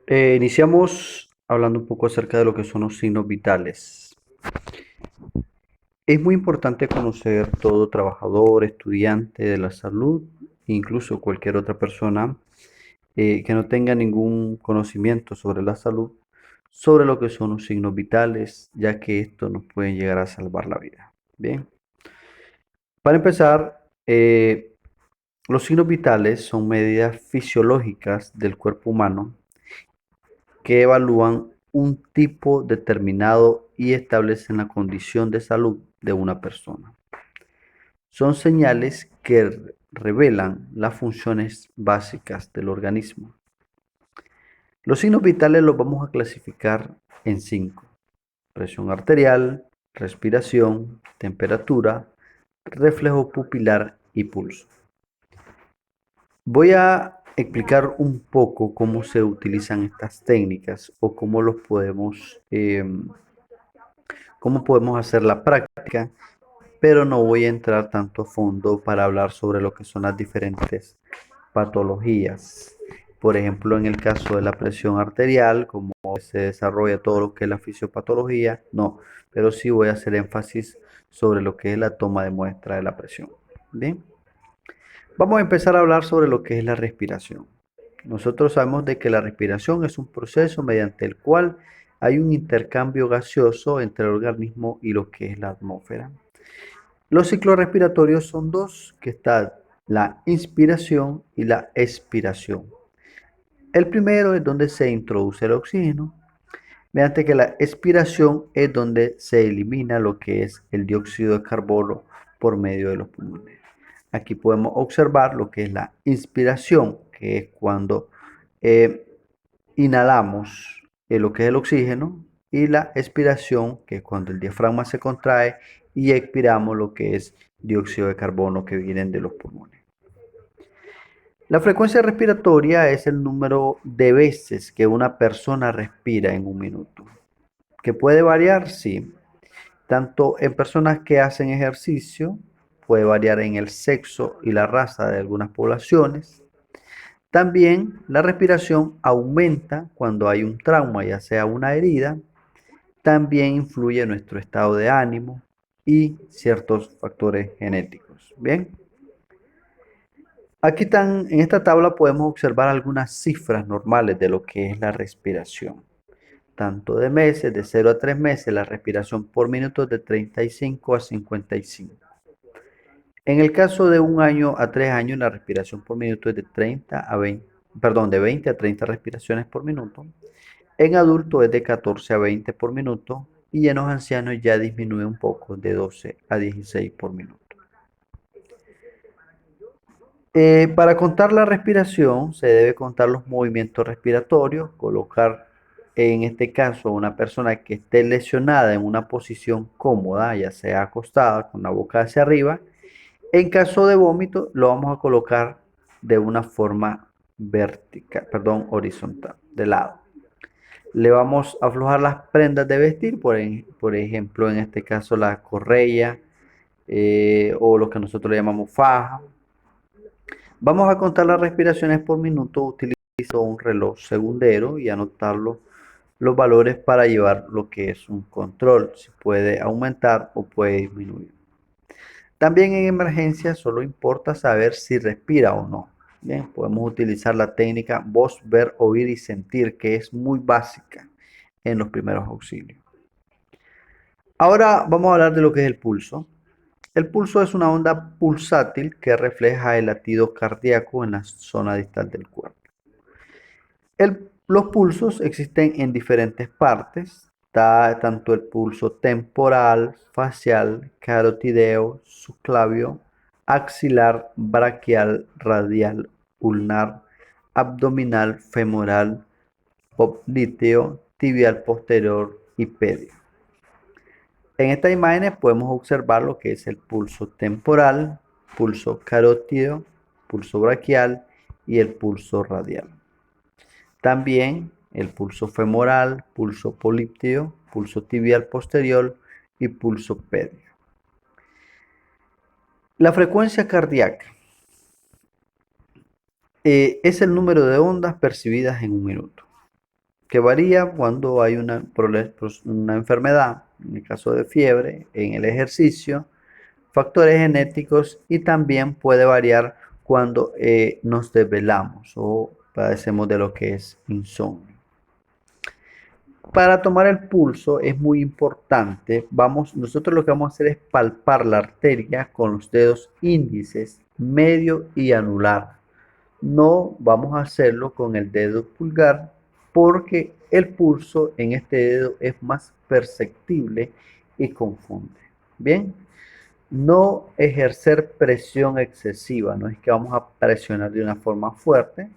Iniciamos hablando un poco acerca de lo que son los signos vitales. Es muy importante conocer todo trabajador, estudiante de la salud, incluso cualquier otra persona que no tenga ningún conocimiento sobre la salud, sobre lo que son los signos vitales, ya que esto nos puede llegar a salvar la vida. Bien, para empezar, los signos vitales son medidas fisiológicas del cuerpo humano que evalúan un tipo determinado y establecen la condición de salud de una persona. Son señales que revelan las funciones básicas del organismo. Los signos vitales los vamos a clasificar en 5: presión arterial, respiración, temperatura, reflejo pupilar y pulso. Voy a explicar un poco cómo se utilizan estas técnicas o cómo podemos hacer la práctica, pero no voy a entrar tanto a fondo para hablar sobre lo que son las diferentes patologías. Por ejemplo, en el caso de la presión arterial, cómo se desarrolla todo lo que es la fisiopatología, no, pero sí voy a hacer énfasis sobre lo que es la toma de muestra de la presión. Bien, vamos a empezar a hablar sobre lo que es la respiración. Nosotros sabemos de que la respiración es un proceso mediante el cual hay un intercambio gaseoso entre el organismo y lo que es la atmósfera. Los ciclos respiratorios son dos, que están la inspiración y la expiración. El primero es donde se introduce el oxígeno, mediante que la expiración es donde se elimina lo que es el dióxido de carbono por medio de los pulmones. Aquí podemos observar lo que es la inspiración, que es cuando eh, inhalamos lo que es el oxígeno, y la expiración, que es cuando el diafragma se contrae y expiramos lo que es dióxido de carbono que vienen de los pulmones. La frecuencia respiratoria es el número de veces que una persona respira en un minuto. ¿Que puede variar? Sí. Tanto en personas que hacen ejercicio, puede variar en el sexo y la raza de algunas poblaciones. También la respiración aumenta cuando hay un trauma, ya sea una herida. También influye nuestro estado de ánimo y ciertos factores genéticos. Bien, aquí están, en esta tabla podemos observar algunas cifras normales de lo que es la respiración. Tanto de meses, de 0 a 3 meses, la respiración por minuto es de 35 a 55. En el caso de 1 año a 3 años, la respiración por minuto es de 30 a 20, perdón, de 20 a 30 respiraciones por minuto. En adultos es de 14 a 20 por minuto y en los ancianos ya disminuye un poco de 12 a 16 por minuto. Para contar la respiración se debe contar los movimientos respiratorios, colocar en este caso a una persona que esté lesionada en una posición cómoda, ya sea acostada con la boca hacia arriba. En caso de vómito lo vamos a colocar de una forma vertical, perdón, horizontal, de lado. Le vamos a aflojar las prendas de vestir, por ejemplo, en este caso la correa o lo que nosotros le llamamos faja. Vamos a contar las respiraciones por minuto. Utilizo un reloj segundero y anotar los valores para llevar lo que es un control, si puede aumentar o puede disminuir. También en emergencia solo importa saber si respira o no. Bien, podemos utilizar la técnica voz, ver, oír y sentir, que es muy básica en los primeros auxilios. Ahora vamos a hablar de lo que es el pulso. El pulso es una onda pulsátil que refleja el latido cardíaco en la zona distal del cuerpo. Los pulsos existen en diferentes partes. Está tanto el pulso temporal, facial, carotideo, subclavio, axilar, braquial, radial, ulnar, abdominal, femoral, popliteo, tibial posterior y pedio. En estas imágenes podemos observar lo que es el pulso temporal, pulso carótido, pulso braquial y el pulso radial. También el pulso femoral, pulso polípteo, pulso tibial posterior y pulso pedio. La frecuencia cardíaca es el número de ondas percibidas en un minuto. que varía cuando hay una enfermedad, en el caso de fiebre, en el ejercicio, factores genéticos y también puede variar cuando nos desvelamos o padecemos de lo que es insomnio. Para tomar el pulso es muy importante. Nosotros lo que vamos a hacer es palpar la arteria con los dedos índices, medio y anular. No vamos a hacerlo con el dedo pulgar porque el pulso en este dedo es más perceptible y confunde. Bien, no ejercer presión excesiva, no es que vamos a presionar de una forma fuerte.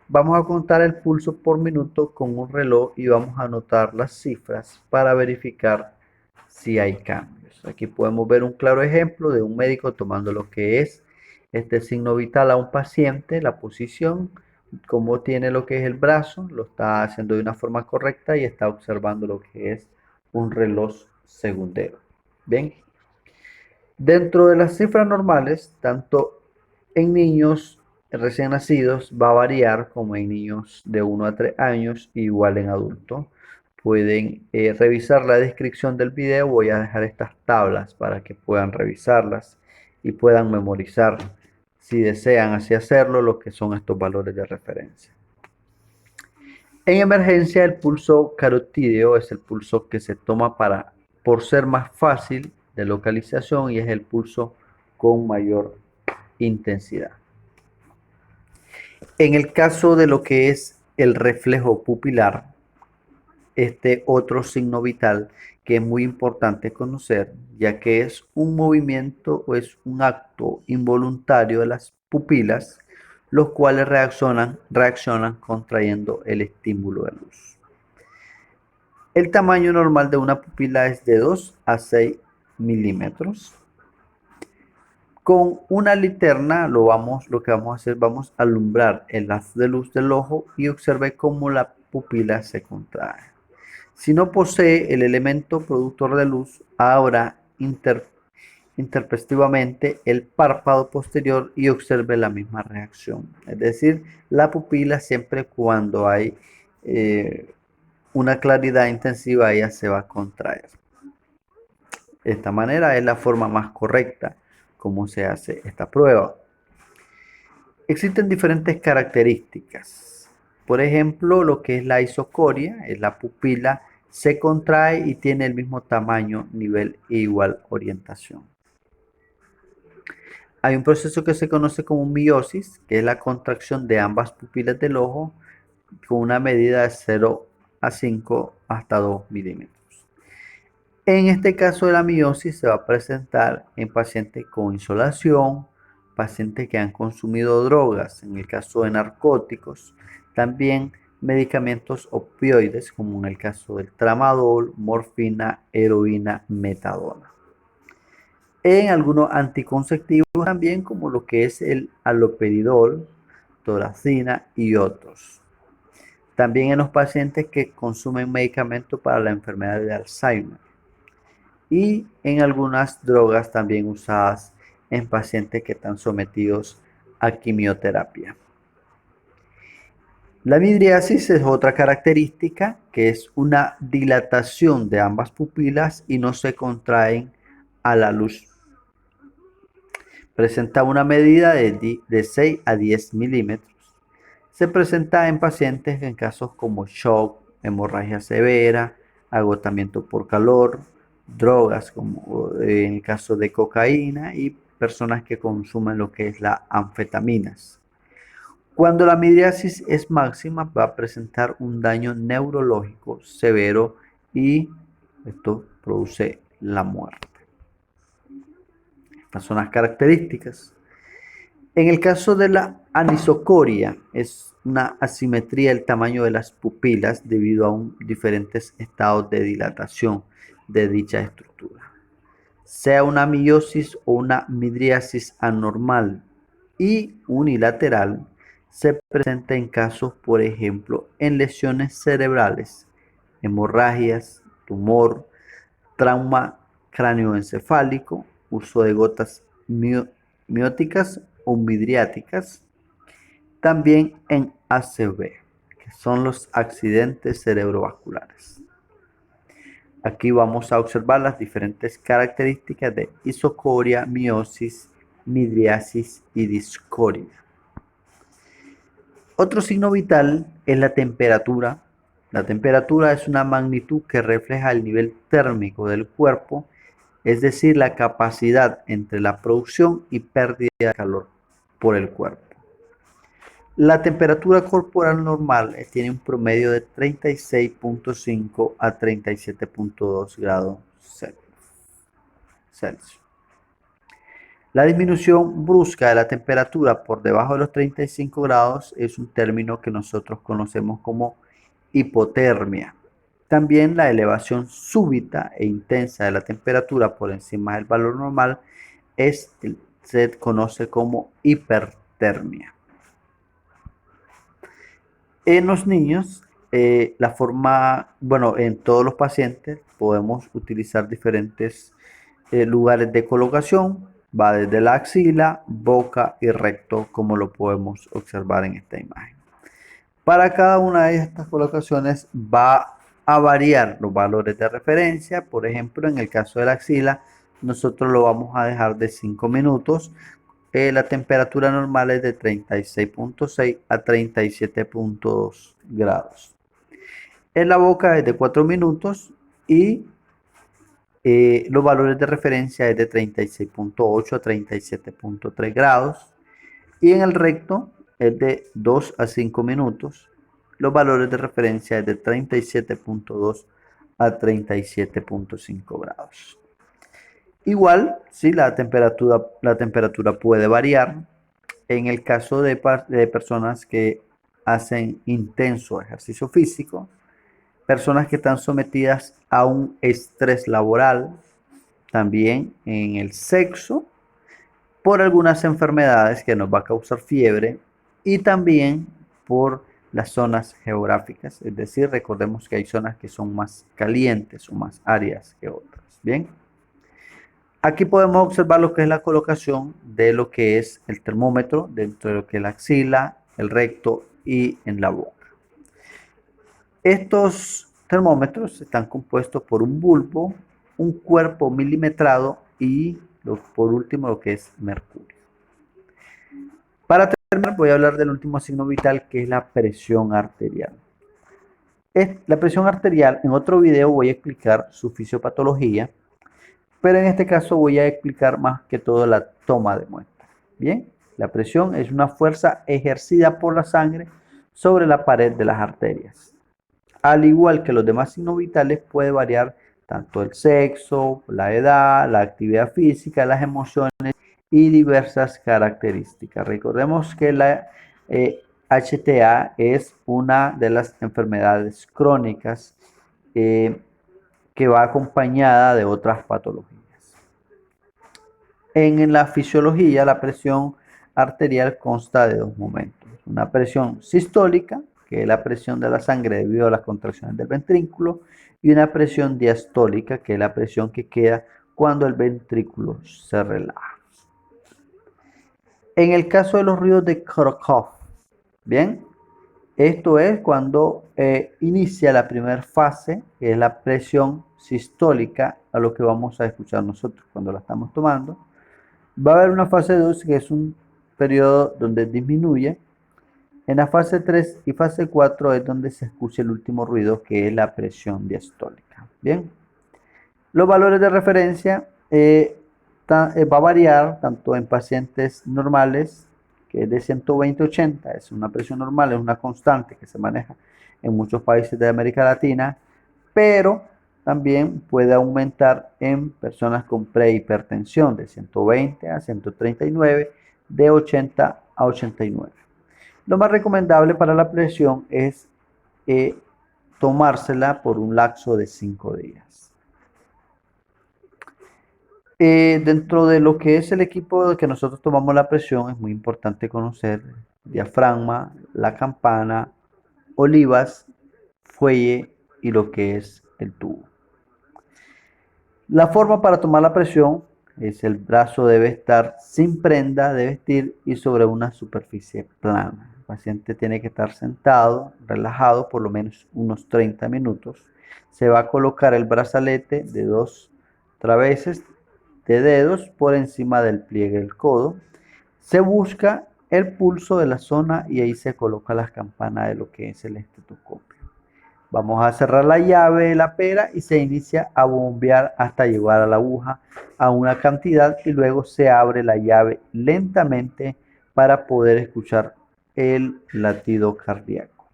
Vamos a contar el pulso por minuto con un reloj y vamos a anotar las cifras para verificar si hay cambios. Aquí podemos ver un claro ejemplo de un médico tomando lo que es este signo vital a un paciente, la posición, cómo tiene lo que es el brazo, lo está haciendo de una forma correcta y está observando lo que es un reloj segundero. Bien, dentro de las cifras normales, tanto en niños recién nacidos va a variar como en niños de 1 a 3 años, igual en adultos. Pueden revisar la descripción del video, voy a dejar estas tablas para que puedan revisarlas y puedan memorizar, si desean así hacerlo, lo que son estos valores de referencia. En emergencia, el pulso carotídeo es el pulso que se toma por ser más fácil de localización y es el pulso con mayor intensidad. En el caso de lo que es el reflejo pupilar, este otro signo vital que es muy importante conocer, ya que es un movimiento o es un acto involuntario de las pupilas, los cuales reaccionan contrayendo el estímulo de luz. El tamaño normal de una pupila es de 2 a 6 milímetros. Con una linterna lo que vamos a hacer, vamos a alumbrar el haz de luz del ojo y observe cómo la pupila se contrae. Si no posee el elemento productor de luz, abra intempestivamente el párpado posterior y observe la misma reacción. Es decir, la pupila siempre cuando hay una claridad intensiva, ella se va a contraer. De esta manera es la forma más correcta como se hace esta prueba. Existen diferentes características. Por ejemplo, lo que es la isocoria, es la pupila se contrae y tiene el mismo tamaño, nivel e igual orientación. Hay un proceso que se conoce como miosis, que es la contracción de ambas pupilas del ojo con una medida de 0 a 5 hasta 2 milímetros. En este caso de la miosis se va a presentar en pacientes con insolación, pacientes que han consumido drogas, en el caso de narcóticos, también medicamentos opioides, como en el caso del tramadol, morfina, heroína, metadona. En algunos anticonceptivos también, como lo que es el haloperidol, toracina y otros. También en los pacientes que consumen medicamentos para la enfermedad de Alzheimer. Y en algunas drogas también usadas en pacientes que están sometidos a quimioterapia. La midriasis es otra característica que es una dilatación de ambas pupilas y no se contraen a la luz. Presenta una medida de 6 a 10 milímetros. Se presenta en pacientes en casos como shock, hemorragia severa, agotamiento por calor, drogas como en el caso de cocaína y personas que consumen lo que es las anfetaminas. Cuando la midriasis es máxima va a presentar un daño neurológico severo y esto produce la muerte. Estas son las características. En el caso de la anisocoria, es una asimetría del tamaño de las pupilas debido a diferentes estados de dilatación de dicha estructura. Sea una miosis o una midriasis anormal y unilateral, se presenta en casos, por ejemplo, en lesiones cerebrales, hemorragias, tumor, trauma cráneoencefálico, uso de gotas mióticas o midriáticas, también en ACV, que son los accidentes cerebrovasculares. Aquí vamos a observar las diferentes características de isocoria, miosis, midriasis y discoria. Otro signo vital es la temperatura. La temperatura es una magnitud que refleja el nivel térmico del cuerpo, es decir, la capacidad entre la producción y pérdida de calor por el cuerpo. La temperatura corporal normal tiene un promedio de 36.5 a 37.2 grados Celsius. La disminución brusca de la temperatura por debajo de los 35 grados es un término que nosotros conocemos como hipotermia. También la elevación súbita e intensa de la temperatura por encima del valor normal se conoce como hipertermia. En los niños, en todos los pacientes podemos utilizar diferentes lugares de colocación. Va desde la axila, boca y recto, como lo podemos observar en esta imagen. Para cada una de estas colocaciones va a variar los valores de referencia. Por ejemplo, en el caso de la axila, nosotros lo vamos a dejar de 5 minutos. La temperatura normal es de 36.6 a 37.2 grados. En la boca es de 4 minutos y los valores de referencia es de 36.8 a 37.3 grados. Y en el recto es de 2 a 5 minutos. Los valores de referencia es de 37.2 a 37.5 grados. Igual, sí, la temperatura puede variar. En el caso de personas que hacen intenso ejercicio físico, personas que están sometidas a un estrés laboral, también en el sexo, por algunas enfermedades que nos va a causar fiebre y también por las zonas geográficas. Es decir, recordemos que hay zonas que son más calientes o más áridas que otras. Bien. Aquí podemos observar lo que es la colocación de lo que es el termómetro dentro de lo que es la axila, el recto y en la boca. Estos termómetros están compuestos por un bulbo, un cuerpo milimetrado y por último lo que es mercurio. Para terminar voy a hablar del último signo vital, que es la presión arterial. La presión arterial, en otro video voy a explicar su fisiopatología, pero en este caso voy a explicar más que todo la toma de muestra. Bien, la presión es una fuerza ejercida por la sangre sobre la pared de las arterias. Al igual que los demás signos vitales, puede variar tanto el sexo, la edad, la actividad física, las emociones y diversas características. Recordemos que la HTA es una de las enfermedades crónicas que va acompañada de otras patologías. En la fisiología, la presión arterial consta de dos momentos. Una presión sistólica, que es la presión de la sangre debido a las contracciones del ventrículo, y una presión diastólica, que es la presión que queda cuando el ventrículo se relaja. En el caso de los ruidos de Korsakoff, bien, esto es cuando inicia la primera fase, que es la presión sistólica, a lo que vamos a escuchar nosotros cuando la estamos tomando. Va a haber una fase 2, que es un periodo donde disminuye. En la fase 3 y fase 4 es donde se escucha el último ruido, que es la presión diastólica. Bien, los valores de referencia va a variar tanto en pacientes normales, que es de 120-80, es una presión normal, es una constante que se maneja en muchos países de América Latina, pero también puede aumentar en personas con prehipertensión de 120 a 139, de 80 a 89. Lo más recomendable para la presión es tomársela por un lapso de 5 días. Dentro de lo que es el equipo que nosotros tomamos la presión, es muy importante conocer el diafragma, la campana, olivas, fuelle y lo que es el tubo. La forma para tomar la presión es: el brazo debe estar sin prenda de vestir y sobre una superficie plana. paciente tiene que estar sentado, relajado, por lo menos unos 30 minutos. Se va a colocar el brazalete de 2 traveses de dedos por encima del pliegue del codo. Se busca el pulso de la zona y ahí se coloca las campanas de lo que es el estetoscopio. Vamos a cerrar la llave de la pera y se inicia a bombear hasta llevar a la aguja a una cantidad y luego se abre la llave lentamente para poder escuchar el latido cardíaco.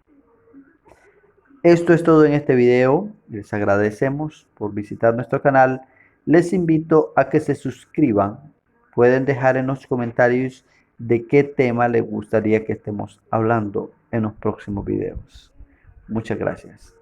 Esto es todo en este video. Les agradecemos por visitar nuestro canal. Les invito a que se suscriban. Pueden dejar en los comentarios de qué tema les gustaría que estemos hablando en los próximos videos. Muchas gracias.